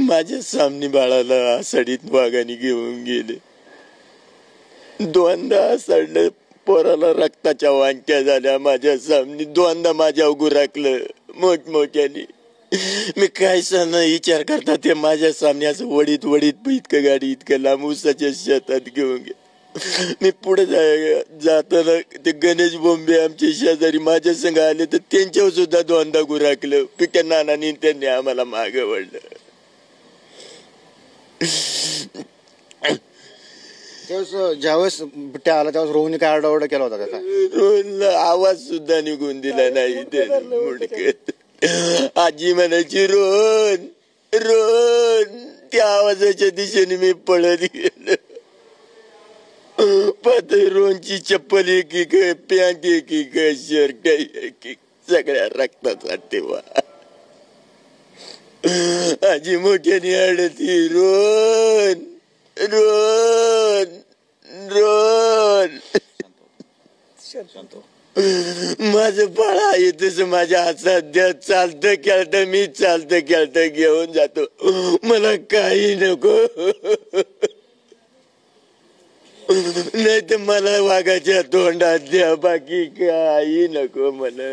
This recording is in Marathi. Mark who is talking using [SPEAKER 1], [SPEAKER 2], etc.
[SPEAKER 1] माझ्या सामने बाळाला आषाढीत वाघाने घेऊन गेले. दोनदा आषाढलं पोराला रक्ताच्या वांक्या झाल्या माझ्या सामने. दोनदा माझ्या गुराकलं मोठमोठ्याने. मी काय सांग विचार करता ते माझ्या सामने असं वडीत वडीत इतकं गाडी इतकं लांब उसाच्या शेतात घेऊन गे. मी पुढे जाताना ते गणेश बोंबे आमचे शेजारी माझ्या संग आले तर त्यांच्यावर सुद्धा दोनदा गुराकलं. पिक्या नानानी त्यांनी आम्हाला मागे वळलं.
[SPEAKER 2] ज्यावेळेस बिट्ट्या आला त्यावेळेस रोहनने काय आरडाओरडा केला होता का?
[SPEAKER 1] रोहनला आवाज सुद्धा निघून दिला नाही त्याने मुडकत. आजी म्हणायची रोहन रोहन. त्या आवाजाच्या दिशेने मी पळत गेलो. पाहतोय रोहनची चप्पल एक पॅन्ट एक शर्ट एक सगळ्या रक्ताचा ठेवा. आजी मोठ्याने आडती रोहन रोहन रोहन. माझं बाळा आहे तसं माझ्या हातात चालतं खेळतं मी चालतं खेळतं घेऊन जातो. मला काही नको नाही तर मला वाघाच्या तोंडात द्या बाकी काही नको मला.